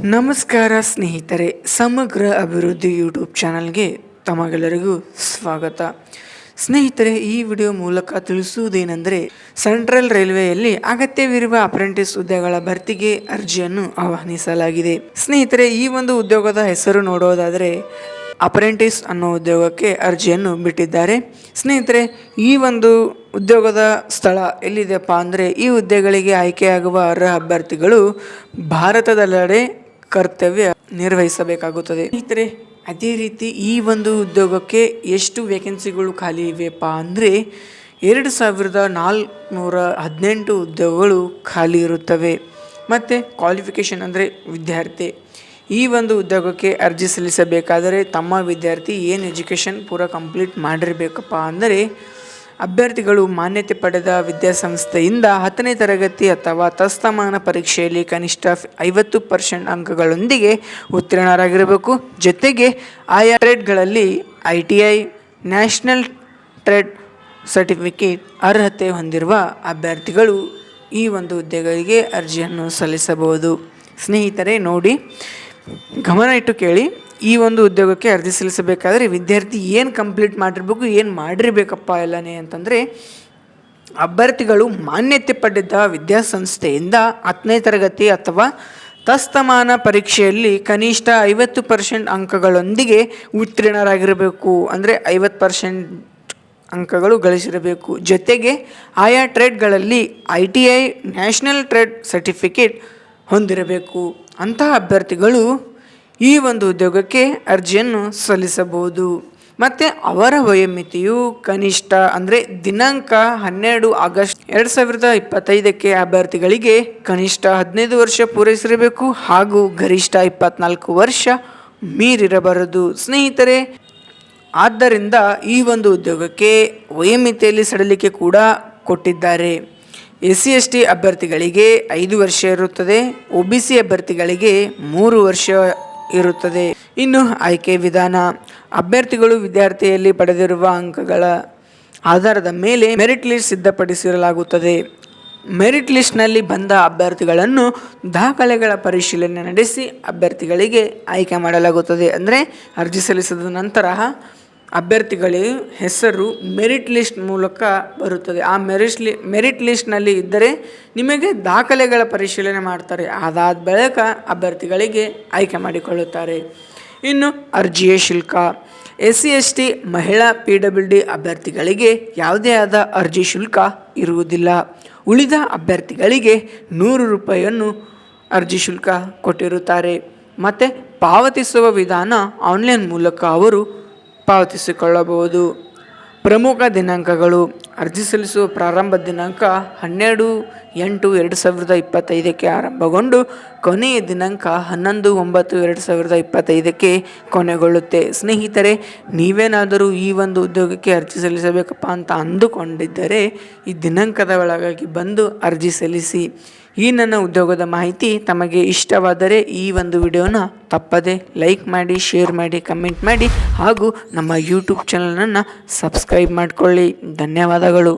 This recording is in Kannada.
ನಮಸ್ಕಾರ ಸ್ನೇಹಿತರೆ, ಸಮಗ್ರ ಅಭಿವೃದ್ಧಿ ಯೂಟ್ಯೂಬ್ ಚಾನಲ್ಗೆ ತಮಗೆಲ್ಲರಿಗೂ ಸ್ವಾಗತ. ಸ್ನೇಹಿತರೆ, ಈ ವಿಡಿಯೋ ಮೂಲಕ ತಿಳಿಸುವುದೇನೆಂದರೆ, ಸೆಂಟ್ರಲ್ ರೈಲ್ವೆಯಲ್ಲಿ ಅಗತ್ಯವಿರುವ ಅಪ್ರೆಂಟಿಸ್ ಹುದ್ದೆಗಳ ಭರ್ತಿಗೆ ಅರ್ಜಿಯನ್ನು ಆಹ್ವಾನಿಸಲಾಗಿದೆ. ಸ್ನೇಹಿತರೆ, ಈ ಒಂದು ಉದ್ಯೋಗದ ಹೆಸರು ನೋಡೋದಾದರೆ ಅಪ್ರೆಂಟಿಸ್ ಅನ್ನೋ ಉದ್ಯೋಗಕ್ಕೆ ಅರ್ಜಿಯನ್ನು ಬಿಟ್ಟಿದ್ದಾರೆ. ಸ್ನೇಹಿತರೆ, ಈ ಒಂದು ಉದ್ಯೋಗದ ಸ್ಥಳ ಎಲ್ಲಿದೆಯಪ್ಪ ಅಂದರೆ, ಈ ಹುದ್ದೆಗಳಿಗೆ ಆಯ್ಕೆಯಾಗುವ ಅರ್ಹ ಅಭ್ಯರ್ಥಿಗಳು ಭಾರತದೆಲ್ಲೆಡೆ ಕರ್ತವ್ಯ ನಿರ್ವಹಿಸಬೇಕಾಗುತ್ತದೆ. ಸ್ನೇಹಿತರೆ, ಅದೇ ರೀತಿ ಈ ಒಂದು ಉದ್ಯೋಗಕ್ಕೆ ಎಷ್ಟು ವೇಕೆನ್ಸಿಗಳು ಖಾಲಿ ಇವೆಯಪ್ಪ ಅಂದರೆ 2418 ಉದ್ಯೋಗಗಳು ಖಾಲಿ ಇರುತ್ತವೆ. ಮತ್ತು ಕ್ವಾಲಿಫಿಕೇಷನ್ ಅಂದರೆ ವಿದ್ಯಾರ್ಥಿ ಈ ಒಂದು ಉದ್ಯೋಗಕ್ಕೆ ಅರ್ಜಿ ಸಲ್ಲಿಸಬೇಕಾದರೆ ತಮ್ಮ ವಿದ್ಯಾರ್ಥಿ ಏನು ಎಜುಕೇಷನ್ ಪೂರ ಕಂಪ್ಲೀಟ್ ಮಾಡಿರಬೇಕಪ್ಪ ಅಂದರೆ ಅಭ್ಯರ್ಥಿಗಳು ಮಾನ್ಯತೆ ಪಡೆದ ವಿದ್ಯಾಸಂಸ್ಥೆಯಿಂದ 10ನೇ ತರಗತಿ ಅಥವಾ ತತ್ಸಮಾನ ಪರೀಕ್ಷೆಯಲ್ಲಿ ಕನಿಷ್ಠ 50% ಅಂಕಗಳೊಂದಿಗೆ ಉತ್ತೀರ್ಣರಾಗಿರಬೇಕು. ಜೊತೆಗೆ ಆಯಾ ಟ್ರೇಡ್ಗಳಲ್ಲಿ ITI ನ್ಯಾಷನಲ್ ಟ್ರೇಡ್ ಸರ್ಟಿಫಿಕೇಟ್ ಅರ್ಹತೆ ಹೊಂದಿರುವ ಅಭ್ಯರ್ಥಿಗಳು ಈ ಒಂದು ಹುದ್ದೆಗಳಿಗೆ ಅರ್ಜಿಯನ್ನು ಸಲ್ಲಿಸಬಹುದು. ಸ್ನೇಹಿತರೆ ನೋಡಿ, ಗಮನ ಇಟ್ಟು ಕೇಳಿ. ಈ ಒಂದು ಉದ್ಯೋಗಕ್ಕೆ ಅರ್ಜಿ ಸಲ್ಲಿಸಬೇಕಾದರೆ ವಿದ್ಯಾರ್ಥಿ ಏನು ಕಂಪ್ಲೀಟ್ ಮಾಡಿರಬೇಕು, ಏನು ಮಾಡಿರಬೇಕಪ್ಪ ಎಲ್ಲನೇ ಅಂತಂದರೆ, ಅಭ್ಯರ್ಥಿಗಳು ಮಾನ್ಯತೆ ಪಡೆದ ವಿದ್ಯಾಸಂಸ್ಥೆಯಿಂದ 10ನೇ ತರಗತಿ ಅಥವಾ ತತ್ಸಮಾನ ಪರೀಕ್ಷೆಯಲ್ಲಿ ಕನಿಷ್ಠ 50% ಅಂಕಗಳೊಂದಿಗೆ ಉತ್ತೀರ್ಣರಾಗಿರಬೇಕು. ಅಂದರೆ 50% ಅಂಕಗಳು ಗಳಿಸಿರಬೇಕು. ಜೊತೆಗೆ ಆಯಾ ಟ್ರೇಡ್ಗಳಲ್ಲಿ ITI ನ್ಯಾಷನಲ್ ಟ್ರೇಡ್ ಸರ್ಟಿಫಿಕೇಟ್ ಹೊಂದಿರಬೇಕು. ಅಂತಹ ಅಭ್ಯರ್ಥಿಗಳು ಈ ಒಂದು ಉದ್ಯೋಗಕ್ಕೆ ಅರ್ಜಿಯನ್ನು ಸಲ್ಲಿಸಬಹುದು. ಮತ್ತು ಅವರ ವಯೋಮಿತಿಯು ಕನಿಷ್ಠ ಅಂದರೆ ದಿನಾಂಕ 12 ಆಗಸ್ಟ್ 2025ಕ್ಕೆ ಅಭ್ಯರ್ಥಿಗಳಿಗೆ ಕನಿಷ್ಠ 15 ವರ್ಷ ಪೂರೈಸಿರಬೇಕು ಹಾಗೂ ಗರಿಷ್ಠ 24 ವರ್ಷ ಮೀರಿರಬಾರದು. ಸ್ನೇಹಿತರೆ, ಆದ್ದರಿಂದ ಈ ಒಂದು ಉದ್ಯೋಗಕ್ಕೆ ವಯೋಮಿತಿಯಲ್ಲಿ ಸಡಿಲಿಕೆ ಕೂಡ ಕೊಟ್ಟಿದ್ದಾರೆ. SC/ST ಅಭ್ಯರ್ಥಿಗಳಿಗೆ 5 ವರ್ಷ ಇರುತ್ತದೆ. OBC ಅಭ್ಯರ್ಥಿಗಳಿಗೆ 3 ವರ್ಷ ಇರುತ್ತದೆ. ಇನ್ನು ಆಯ್ಕೆ ವಿಧಾನ, ಅಭ್ಯರ್ಥಿಗಳು ವಿದ್ಯಾರ್ಥಿಯಲ್ಲಿ ಪಡೆದಿರುವ ಅಂಕಗಳ ಆಧಾರದ ಮೇಲೆ ಮೆರಿಟ್ ಲಿಸ್ಟ್ ಸಿದ್ಧಪಡಿಸಲಾಗುತ್ತದೆ. ಮೆರಿಟ್ ಲಿಸ್ಟ್ನಲ್ಲಿ ಬಂದ ಅಭ್ಯರ್ಥಿಗಳನ್ನು ದಾಖಲೆಗಳ ಪರಿಶೀಲನೆ ನಡೆಸಿ ಅಭ್ಯರ್ಥಿಗಳಿಗೆ ಆಯ್ಕೆ ಮಾಡಲಾಗುತ್ತದೆ. ಅಂದರೆ ಅರ್ಜಿ ಸಲ್ಲಿಸಿದ ನಂತರ ಅಭ್ಯರ್ಥಿಗಳ ಹೆಸರು ಮೆರಿಟ್ ಲಿಸ್ಟ್ ಮೂಲಕ ಬರುತ್ತದೆ. ಆ ಮೆರಿಟ್ ಲಿಸ್ಟ್ನಲ್ಲಿ ಇದ್ದರೆ ನಿಮಗೆ ದಾಖಲೆಗಳ ಪರಿಶೀಲನೆ ಮಾಡ್ತಾರೆ. ಅದಾದ ಬಳಿಕ ಅಭ್ಯರ್ಥಿಗಳಿಗೆ ಆಯ್ಕೆ ಮಾಡಿಕೊಳ್ಳುತ್ತಾರೆ. ಇನ್ನು ಅರ್ಜಿಯ ಶುಲ್ಕ, SC/ST ಮಹಿಳಾ PWD ಅಭ್ಯರ್ಥಿಗಳಿಗೆ ಯಾವುದೇ ಆದ ಅರ್ಜಿ ಶುಲ್ಕ ಇರುವುದಿಲ್ಲ. ಉಳಿದ ಅಭ್ಯರ್ಥಿಗಳಿಗೆ 100 ರೂಪಾಯಿಯನ್ನು ಅರ್ಜಿ ಶುಲ್ಕ ಕೊಟ್ಟಿರುತ್ತಾರೆ. ಮತ್ತು ಪಾವತಿಸುವ ವಿಧಾನ ಆನ್ಲೈನ್ ಮೂಲಕ ಅವರು ಪಾವತಿಸಿಕೊಳ್ಳಬಹುದು. ಪ್ರಮುಖ ದಿನಾಂಕಗಳು, ಅರ್ಜಿ ಸಲ್ಲಿಸುವ ಪ್ರಾರಂಭ ದಿನಾಂಕ 12/8/2025ಕ್ಕೆ ಆರಂಭಗೊಂಡು ಕೊನೆಯ ದಿನಾಂಕ 11/9/2025ಕ್ಕೆ ಕೊನೆಗೊಳ್ಳುತ್ತೆ. ಸ್ನೇಹಿತರೆ, ನೀವೇನಾದರೂ ಈ ಒಂದು ಉದ್ಯೋಗಕ್ಕೆ ಅರ್ಜಿ ಸಲ್ಲಿಸಬೇಕಪ್ಪ ಅಂತ ಅಂದುಕೊಂಡಿದ್ದರೆ ಈ ದಿನಾಂಕದ ಒಳಗಾಗಿ ಬಂದು ಅರ್ಜಿ ಸಲ್ಲಿಸಿ. ಈ ನನ್ನ ಉದ್ಯೋಗದ ಮಾಹಿತಿ ತಮಗೆ ಇಷ್ಟವಾದರೆ ಈ ಒಂದು ವಿಡಿಯೋನ ತಪ್ಪದೆ ಲೈಕ್ ಮಾಡಿ, ಶೇರ್ ಮಾಡಿ, ಕಮೆಂಟ್ ಮಾಡಿ ಹಾಗೂ ನಮ್ಮ ಯೂಟ್ಯೂಬ್ ಚಾನಲನ್ನು ಸಬ್ಸ್ಕ್ರೈಬ್ ಮಾಡಿಕೊಳ್ಳಿ. ಧನ್ಯವಾದಗಳು.